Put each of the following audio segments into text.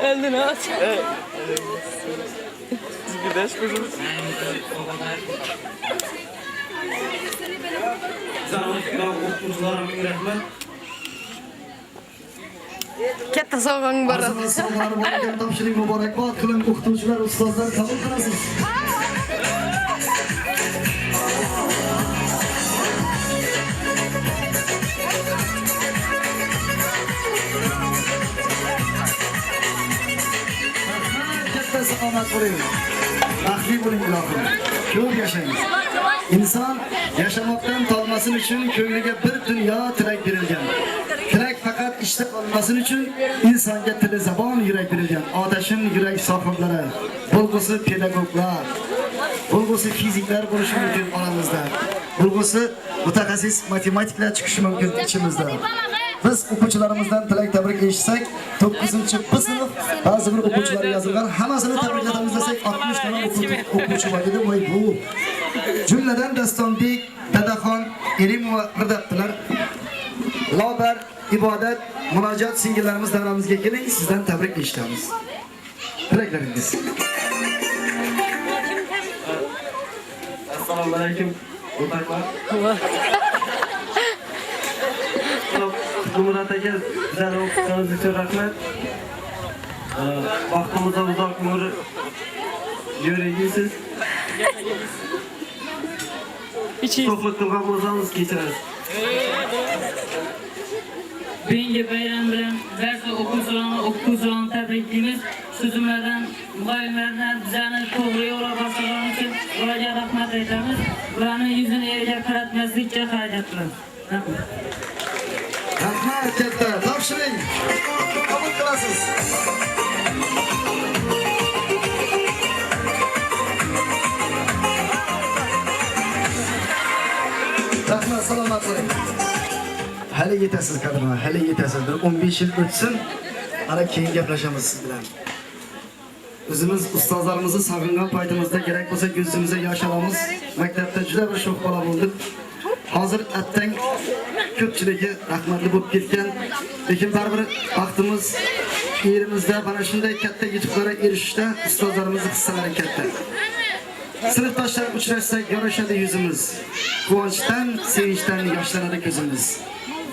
Öldün ha. Gideş kızım. Zamanlıkla okuyucularımın rahmet. Katta sovg'ang bor. Aziz sovg'alar bo'lgan topshiriq muborakbod qiling o'qituvchilar, ustozlar qabul qilasiz. Katta salomat bo'ling. Baxtli bo'ling ilohim. Ko'p yashaymiz. İnson yaşamaktan kalmasın için ko'ngliga bir dunyo tilak berilgan. Tilak faqat ishda qolmasin uchun insonga tili zabon yurak berilgan. Otashin yurak sohiblari, bo'lg'usi pedagoglar, bo'lg'usi fiziklar bo'lishi mumkin oramizda. Bo'lg'usi mutaxassis matematiklar chiqishi mumkin ichimizda. Biz o'quvchilarimizdan tilak tabrik eshitsak, 9-B sinf ba'zi bir o'quvchilar yozilgan, hammasini tabriklatamiz desak 60 ta o'quvchi bor edi. Voy bu. Jumladan Dastonbek, Dadaxon, Erimova Qirdabdilar. Lobar, ibodat, murojaat singillarimiz davramizga keling, sizdan tabrik eshitamiz. Tilaklaringiz. Assalomu alaykum. O'rtoqlar. Murat aka, bizlarni o'qitganingiz uchun rahmat. Vaqtimizda uzoq umr yo'raysiz. So'hbat qilgan bo'lsangiz kechirasiz. Bugungi bayram bilan barcha o'quvchilarni tabriklaymiz. Shu jumladan muallimlardan bizlarni to'g'ri yo'lga boshlagan uchun ularga rahmat aytamiz. Ularni yuzini yerga qaratmaslikka harakat qilamiz. Rahmat katta, topshiring. Qabul qilasiz. Rahmat, salomat bo'ling. Hali yetasiz qadrima, hali yetasiz. 15 yil o'tsin, ana keyin gaplashamiz siz bilan. O'zimiz ustozlarimizni sog'ingan paytimizda kerak bo'lsa ko'zimizga yosh olamiz. Maktabda juda bir sho'x bola bo'ldik. Hozir attang ko'pchiligi rahmatli bo'lib ketgan, lekin baribir vaqtimiz yerimizda mana shunday katta yutuqlarga erishishda ustozlarimizning hissalari katta. Sinfdoshlar uchrashsak yorishadi yuzimiz. Quvonchdan, sevinchdan yoshlanadi ko'zimiz.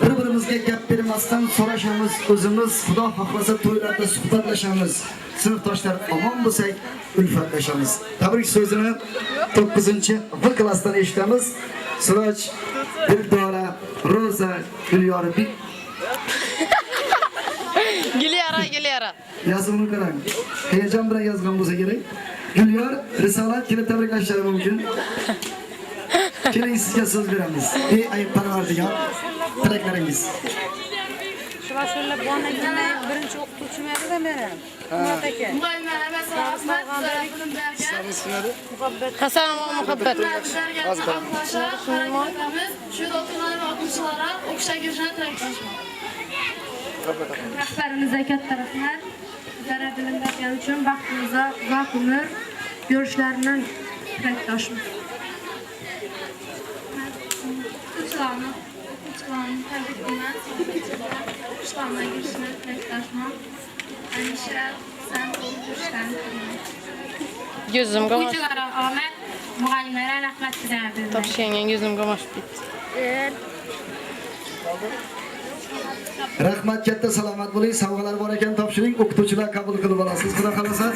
Bir-birimizga gap bermasdan so'rashamiz, o'zimiz Xudo xohlasa to'ylarda suhbatlashamiz. Sinfdoshlar omon bo'lsak, ulfatlashamiz. Tabrik so'zini 9-B klassdan eshitamiz. Suroj, Dildora, Roza, Gulyora Gulyora. Yozuvni qarang. Hayajon bilan yozgan bo'lsa kerak. Gulyor, risolat kelib tabriklashlari mumkin. Keling sizga so'z beramiz. Ayb parvardigar, tilaklaringiz. Shuvashilla bonagina birinchi o'qituvchim edi-da meni. Murat aka. Hasan va muhabbat. Shu doktorlar va o'quvchilarga o'qishga kirishni tilaklarim. Rahbarimizga katta rahmat. Bizlarga bilim bergani uchun vaqtimizda uzoq umr ko'rishlarini tilaklashmiz. O'quvchilarni tabriklayman. O'qishlarga kirishni tilaklashmoq. Hamisha san o'qishdan Yuzimga o'quvchilarga omad, muallimlarga rahmat tilayman. topshirgan yuzimga moshib ketdi. Rahmat katta, salomat bo'ling. Sovg'alar bor ekan, topshiring. O'qituvchilar qabul qilib olasiz. Xudo xolasa.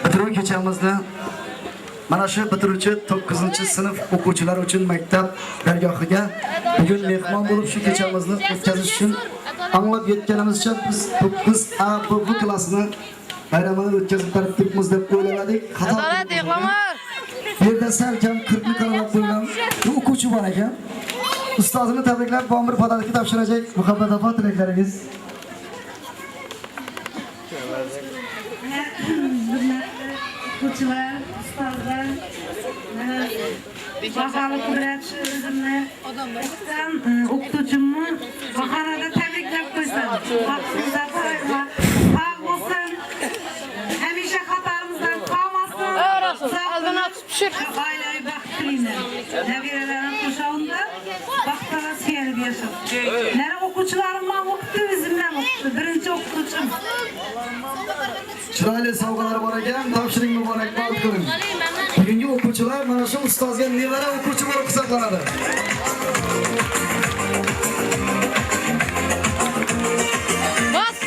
Bitiruv kechamizni mana shu bitiruvchi 9-sinf o'quvchilar uchun maktab dargohiga bugun mehmon bo'lib shu kechamizni o'tkazish uchun anglab yetganimizcha biz 9A klassini bayramini o'tkazib tartibimiz deb o'yladik. Adolat yig'lamar. Bu yerda sal kam 40 ni qarab qo'ygan o'quvchi bor ekan. Ustozini tabriklab, Bomir podalikka topshirajak muhabbat opa tilaklaringiz. O'quvchilar, ustozlar, baholi qudrat o'zimni o'qituvchimni bahorada tabriklab qo'ysam. Vaqtimizda sog' bo'lsin. Hamisha xatorimizdan qolmasin. Aldan atib pishir. Oilaviy baxt tilayman. Nabiralarim qurshovunda baxtlar siyalib yashab. Nari o'quvchilarim ham o'qitdi, o'zim ham o'qitdi. Birinchi o'qituvchim. Chiroyli sovg'alar bor ekan, topshiring muborakbod qiling. Bugungi o'quvchilar mana shu ustozga nevara o'quvchi bo'lib hisoblanadi. Bas.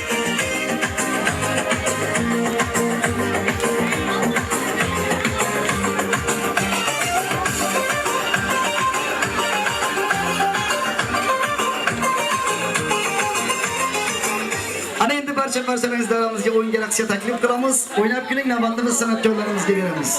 Ana endi barchalaringiz davomimizga o'yinga raqsga taklif qilamiz. O'ynab kuling, navbatda biz san'atkorlarimizga beramiz.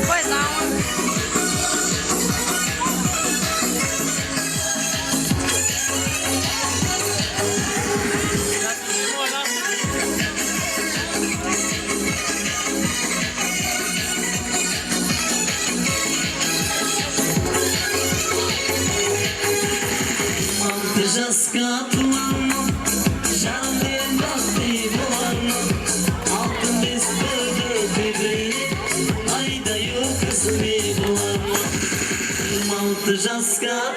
Pois não. Sıra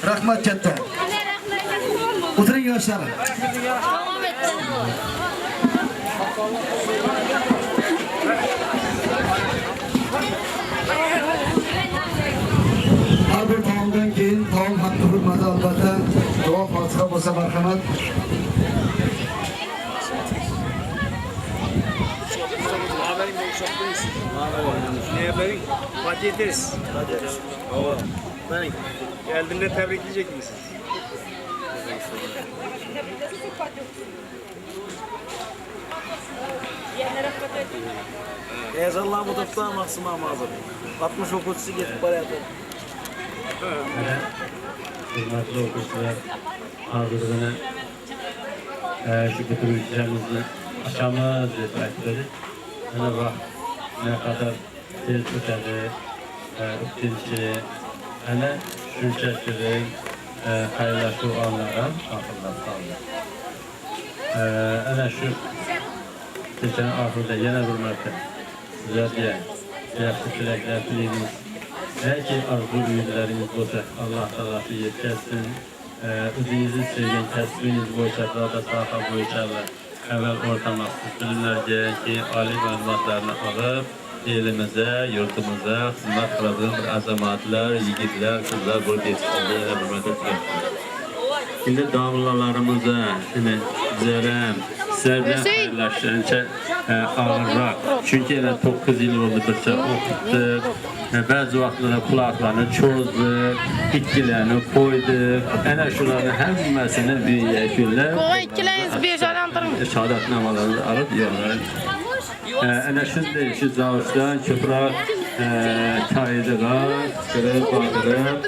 Rahmat katta. O'tiring yoshlar. Har bir taomdan keyin taom haqqi hurmati albatta duo fotiha bo'lsa marhamat. Neye benim? Patates. Benim. Geldiğinde tebrikleyecek misiniz? Ezallah bu tuttuğa maksimum hazır. 60 okutusu getip paraya atar. Hürmetli okuyucular, hazırlığına şu bitiricilerimizle aşamaz etmekleri. Yani bak ne kadar tez ötedi, ötkinci, yani şünçəçilik, hayırlaşıq anlara axırda saldı. Yani şu geçen axırda yine bir mərtə sizə deyək, yaxşı tiləklər diləyiniz. Belki arzu ümidləriniz olsa Allah tarafı yetkəsin, özünüzü sevgən kəsbiniz boyunca da saha boyunca əvvəl orta məxsus bilimlərcə ki, ali məlumatlarını alıb, elimizə, yurtumuza xidmət qıladığım bir azamatlar, yigitlər, kızlar burada yetiştirdiyə hürmət etmək. Şimdi damlalarımıza, şimdi zərəm, sizlərdən xeyirləşəncə ağırlar. Çünki elə 9 il oldu bircə oxutduq. Bəzi vaxtlarda kulaqlarını çözdük, itkilərini koyduk. Ənə şunların həmməsini büyüyə güllər. Koğa ikkiləyiz bir şadandırın. Şahadat namalarını alıb yolları. Ənə şimdi şu zavuşdan köprək kaydığa, qırıb, bağırıb,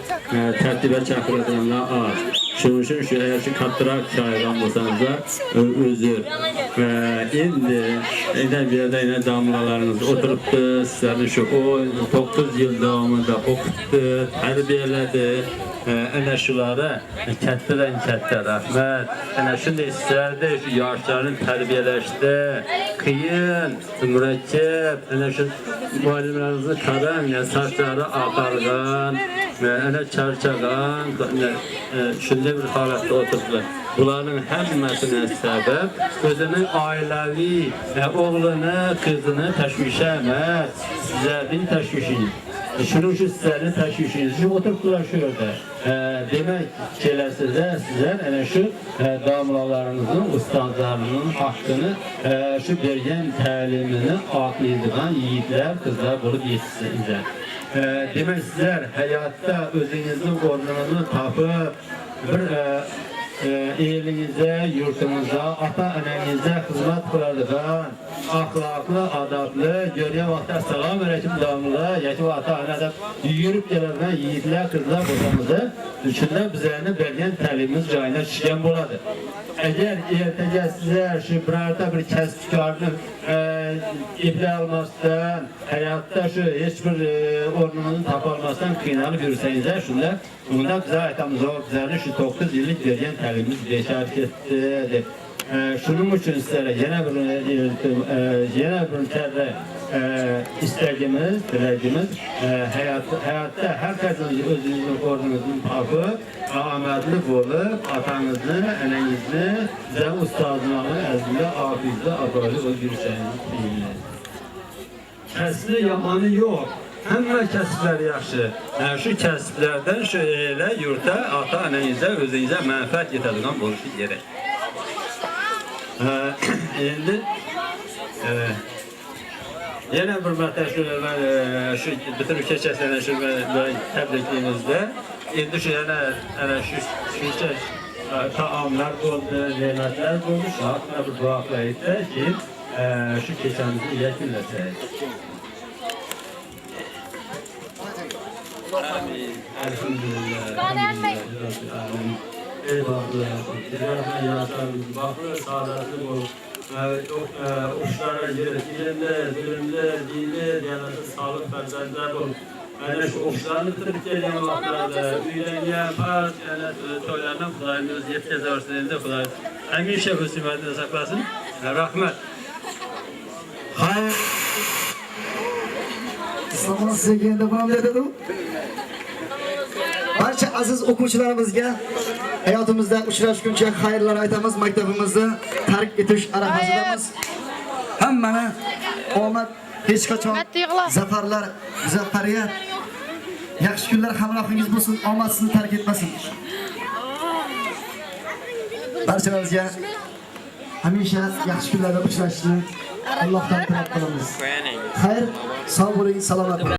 tərtibə çəxirədənlər az. Şunun üçün şu eğer şu kattırak çayıran olsanızda özür. İndi bir yine damlalarınız oturuptu, sizlerin şu 9 yıl davamında okuttu, terbiyeledi. Ene şulara kətlərən kətlər rəhmət. Ene şimdi sizlərdə şu yaşların tərbiyələşdi, kıyın, mürekkep, ene şu muallimlərinizin karan, saçları ağarğan, ene çarçağan, şimdi bir halətdə oturdular. Bunların həmməsinin səbəb özünün ailəvi, oğlunu, qızını təşvişəməz, sizlərin təşvişini. Şunun şu sizlerin təşvişiniz için oturtdular şurada. Demek şeylərsizdə sizler şu damlalarınızın, ustazlarının hakkını, şu vergen təlimini aklaydıqan yiğitler, kızlar bulup yetişsinizlər. Demek sizler hayatta özünüzün ornunu tapıp bir elinizə, yurtunuza, ata-ənənizə xidmət qıladığan, axlaqlı, adablı, görüyə vaxtda salam əleykum damlı, yəki ata-ənədə yürüb gələn yiğitlər, qızlar boşamızı üçündə bizlərini vergən təlimimiz rayına düşkən boladır. Əgər ertəgə sizlər şu birarda bir kəsbkarını iplə almazdan, həyatda şu heç bir ornunu tapalmazdan qıynanıb yürüsənizə şunda, bunda bizə aytamız o, bizlərini şu 9 illik vergən təlimimiz beşər getdi. Şunun için sizlere yine bir kere istəyimiz, diləyimiz, həyatda hər kəsiniz özünüzün ordunuzun tapıb, amadlı olub, atanızı, ənənizi, sizə ustazlarını əzində, afizdə, adaylı o yürüsəyiniz deyirlər. Kəsli yamanı yox. Həmmə kəsblər yaxşı. Şu kəsblərdən şu elə yurda, ata-ənənizə, özünüzə mənfəət yetədiqən buluşu gerək. Şimdi yine bir mərtəb şu bütün keçəsənə şu təbrikliyimizdə indi şu şu taamlar oldu, nemətlər oldu, şahına bir duaqlayıb da ki şu keçəmizi yekilləsək. Ey baklı, baklı saadatli bol. Uçlara girip, ilimli, dinli, yanatı sağlık ferzende bol. Yani şu okşularını bitirip gelen vaxtlarda, üyləniyəm, az, toylarına Xudayımız yetkəzə versin, Xuday. Həmişə bu sümətini saklasın. Rahmet. Hayır. Sabah size geldi bana ne dedim? Barcha aziz o'quvchilarimizga hayotimizda uchrashguncha xayrlar aytamiz. Maktabimizni tark etish arafasidamiz. Hammani omad hech qachon zafarlar, muvaffaqiyat, yaxshi kunlar hamrohingiz bo'lsin, omad sizni tark etmasin. Barchamizga hamisha yaxshi kunlarda uchrashishni Allohdan tilab qolamiz. Xayr, sog' bo'ling, salomat bo'ling.